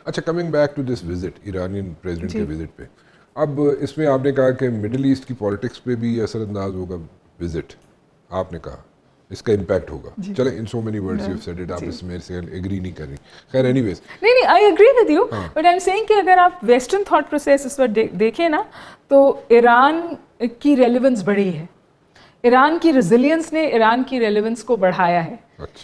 اچھا coming back to this visit, Iranian president کے visit پہ، اب اس میں آپ نے کہا کہ مڈل ایسٹ کی پالیٹکس پہ بھی اثر انداز ہوگا وزٹ، آپ نے کہا اس کا امپیکٹ ہوگا. چلیں in so many words you said it, آپ اس میں سے ایگری نہیں کر رہی. خیر اینی ویز نہیں I agree with you, but I am seeing کہ اگر آپ ویسٹرن تھاٹ پروسیس اس وقت دیکھیں نا تو ایران کی ریلیونس بڑھی ہے، ایران کی ریزیلینس نے ایران کی ریلیونس کو بڑھایا ہے.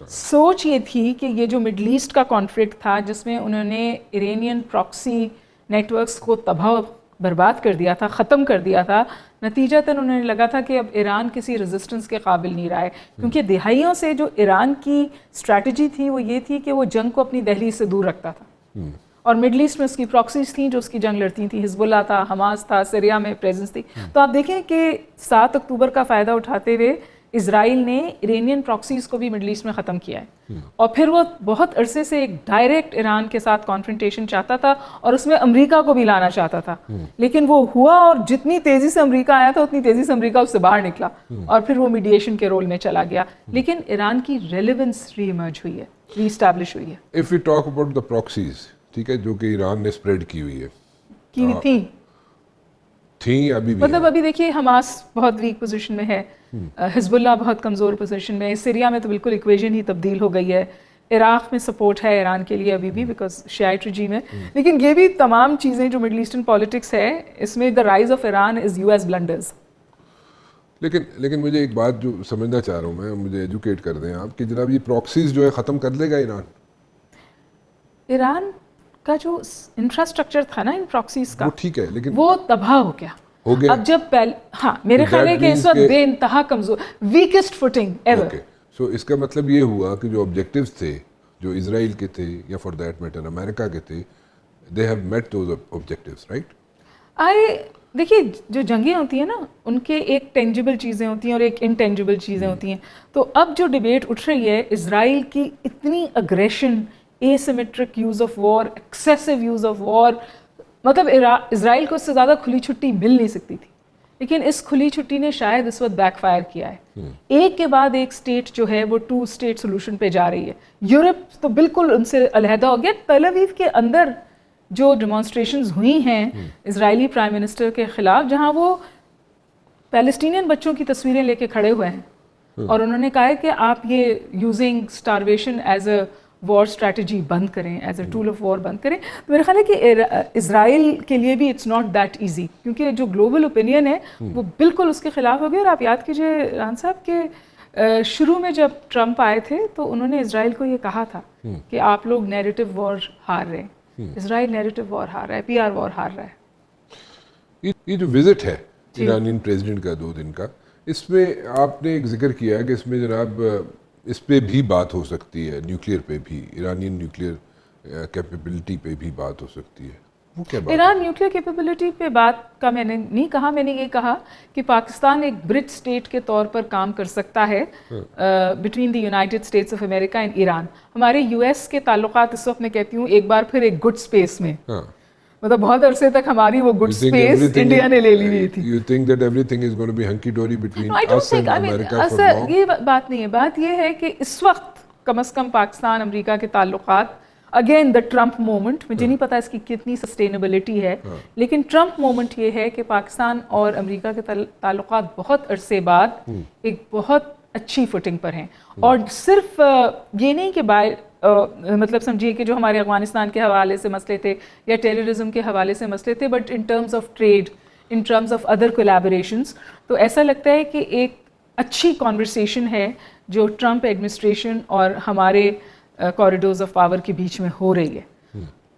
سوچ یہ تھی کہ یہ جو مڈل ایسٹ کا کانفلکٹ تھا جس میں انہوں نے ایرانین پراکسی نیٹ ورکس کو تباہ برباد کر دیا تھا، ختم کر دیا تھا، نتیجتاً انہوں نے لگا تھا کہ اب ایران کسی ریزسٹنس کے قابل نہیں رہا ہے، کیونکہ دہائیوں سے جو ایران کی اسٹریٹجی تھی وہ یہ تھی کہ وہ جنگ کو اپنی دہلیز سے دور رکھتا تھا، اور مڈل ایسٹ میں اس کی پراکسیز تھیں جو اس کی جنگ لڑتی تھیں، حزب اللہ تھا، حماس تھا، سیریا میں پریزنس تھی. تو آپ دیکھیں کہ 7 اکتوبر کا فائدہ اٹھاتے ہوئے اسرائیل نے ایرانین پراکسیز کو بھی مڈل ایسٹ میں ختم کیا ہے، اور پھر وہ بہت عرصے سے ایک ڈائریکٹ ایران کے ساتھ کانفرنٹیشن چاہتا تھا اور اس میں امریکہ کو بھی لانا چاہتا تھا، لیکن وہ ہوا اور جتنی تیزی سے امریکہ آیا تھا اتنی تیزی سے امریکہ اس سے باہر نکلا اور پھر وہ میڈیشن کے رول میں چلا گیا. لیکن ایران کی ریلیونس ری ایمرج ہوئی ہے، ری اسٹیبلش ہوئی ہے. If you talk about the proxies, ٹھیک ہے، جو کہ ایران نے اسپریڈ کی ہوئی ہے، کی تھی ابھی بھی مطلب ابھی دیکھیے حماس بہت ویک پوزیشن میں ہے، حزب اللہ بہت کمزور پوزیشن میں ہے، سیریا میں تو بالکل ایکویژن ہی تبدیل ہو گئی ہے، عراق میں سپورٹ ہے ایران کے لیے ابھی بھی بیکاز شیعیٹ رجیم ہے. لیکن یہ بھی تمام چیزیں جو مڈل ایسٹرن پالیٹکس ہے اس میں the rise of Iran is US blunders. لیکن مجھے ایک بات جو سمجھنا چاہ رہا ہوں میں، مجھے ایجوکیٹ کر دیں آپ کہ جناب یہ پراکسیز جو ہے ختم کر لے گا ایران کا جو انفراسٹرکچر تھا نا ان پراکسیز کا، وہ ٹھیک ہے لیکن وہ تباہ ہو گیا. اب جب ہاں میرے خیال ہے کہ اس وقت بے انتہا کمزور، ویکسٹ فوٹنگ ایور. سو اس کا مطلب یہ ہوا کہ جو آبجیکٹیوز تھے جو اسرائیل کے تھے یا فار دیٹ میٹر امریکہ کے تھے، they have met those objectives, right? دیکھیے جو جنگیں ہوتی ہیں نا ان کے ایک ٹینجیبل چیزیں ہوتی ہیں اور ایک انٹینجیبل چیزیں ہوتی ہیں. تو اب جو ڈیبیٹ اٹھ رہی ہے اسرائیل کی اتنی aggression, asymmetric use of war, excessive use of war، مطلب اسرائیل کو اس سے زیادہ کھلی چھٹی مل نہیں سکتی تھی، لیکن اس کھلی چھٹی نے شاید اس وقت بیک فائر کیا ہے. ایک کے بعد ایک اسٹیٹ جو ہے وہ 2 اسٹیٹ سولوشن پہ جا رہی ہے. یورپ تو بالکل ان سے علیحدہ ہو گیا. تل اویو کے اندر جو ڈیمانسٹریشنز ہوئی ہیں اسرائیلی پرائم منسٹر کے خلاف، جہاں وہ پیلسٹینین بچوں کی تصویریں لے کے کھڑے ہوئے ہیں اور انہوں نے کہا ہے کہ آپ یہ using starvation as a war strategy بند کریں، as a tool of war بند کریں. تو میرا خیال ہے کہ اسرائیل کے لیے بھی اٹس ناٹ دیٹ ایزی، کیونکہ جو گلوبل اوپینین ہے وہ بالکل اس کے خلاف ہو گیا. اور آپ یاد کیجیے ران صاحب کہ شروع میں جب ٹرمپ آئے تھے تو انہوں نے اسرائیل کو یہ کہا تھا کہ آپ لوگ نیریٹو وار ہار رہے ہیں، اسرائیل نیریٹو وار ہار رہا ہے، PR وار ہار رہا ہے. یہ جو وزٹ ہے ایرانین پریزیڈنٹ کا 2 دن کا، اس میں آپ نے ایک ذکر کیا ہے کہ اس میں جناب اس پہ بھی بات ہو سکتی ہے، نیوکلیئر پہ بھی، ایرانین نیوکلیئر کیپیبلٹی پہ بھی بات ہو سکتی ہے. وہ کیا بات؟ ایران نیوکلیئر کیپیبلٹی پہ بات کا میں نے نہیں کہا، میں نے یہ کہا کہ پاکستان ایک برج اسٹیٹ کے طور پر کام کر سکتا ہے between the United States of America and Iran. ہمارے US کے تعلقات اس وقت میں کہتی ہوں ایک بار پھر ایک گڈ اسپیس میں، مطلب بہت عرصے تک ہماری وہ گڈ اسپیس انڈیا نے لے لی ہوئی تھی. You think that everything is going to be hunky dory between us and America for long? یہ بات نہیں ہے. بات یہ ہے کہ اس وقت کم از کم پاکستان امریکہ کے تعلقات، اگین دا ٹرمپ مومنٹ، مجھے نہیں پتا اس کی کتنی سسٹینیبلٹی ہے، لیکن ٹرمپ مومنٹ یہ ہے کہ پاکستان اور امریکہ کے تعلقات بہت عرصے بعد ایک بہت اچھی فوٹنگ پر ہیں. اور صرف یہ نہیں کہ مطلب سمجھیے کہ جو ہمارے افغانستان کے حوالے سے مسئلے تھے یا ٹیررزم کے حوالے سے مسئلے تھے، but in terms of trade, in terms of other collaborations, تو ایسا لگتا ہے کہ ایک اچھی کانورسیشن ہے جو ٹرمپ ایڈمنسٹریشن اور ہمارے کوریڈورز آف پاور کے بیچ میں ہو رہی ہے.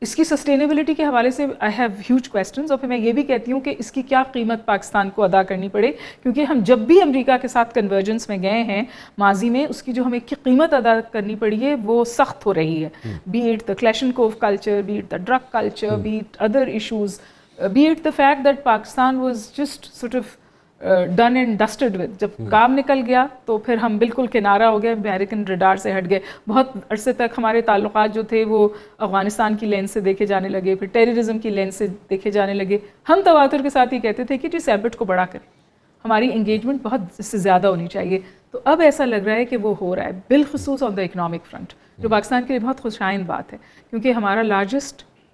اس کی سسٹینیبلٹی کے حوالے سے آئی ہیو ہیوج کویسچنز. اور پھر میں یہ بھی کہتی ہوں کہ اس کی کیا قیمت پاکستان کو ادا کرنی پڑے، کیونکہ ہم جب بھی امریکہ کے ساتھ کنورجنس میں گئے ہیں ماضی میں، اس کی جو ہمیں قیمت ادا کرنی پڑی ہے وہ سخت ہو رہی ہے. Be it the Kalashnikov culture, be it the drug culture, be it other issues, be it the fact that Pakistan was just sort of done and dusted with. جب کام نکل گیا تو پھر ہم بالکل کنارہ ہو گئے، امریکن ریڈار سے ہٹ گئے. بہت عرصے تک ہمارے تعلقات جو تھے وہ افغانستان کی لینس سے دیکھے جانے لگے، پھر ٹیررزم کی لینس سے دیکھے جانے لگے. ہم تواتر کے ساتھ یہ کہتے تھے کہ جی سیبٹ کو بڑا کریں، ہماری انگیجمنٹ بہت اس سے زیادہ ہونی چاہیے. تو اب ایسا لگ رہا ہے کہ وہ ہو رہا ہے، بالخصوص آن دا اکنامک فرنٹ، جو پاکستان کے لیے بہت خوشائند بات ہے، کیونکہ ہمارا largest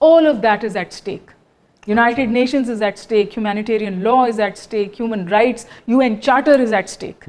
all of that is at stake. United Nations is at stake, humanitarian law is at stake, human rights, UN Charter is at stake.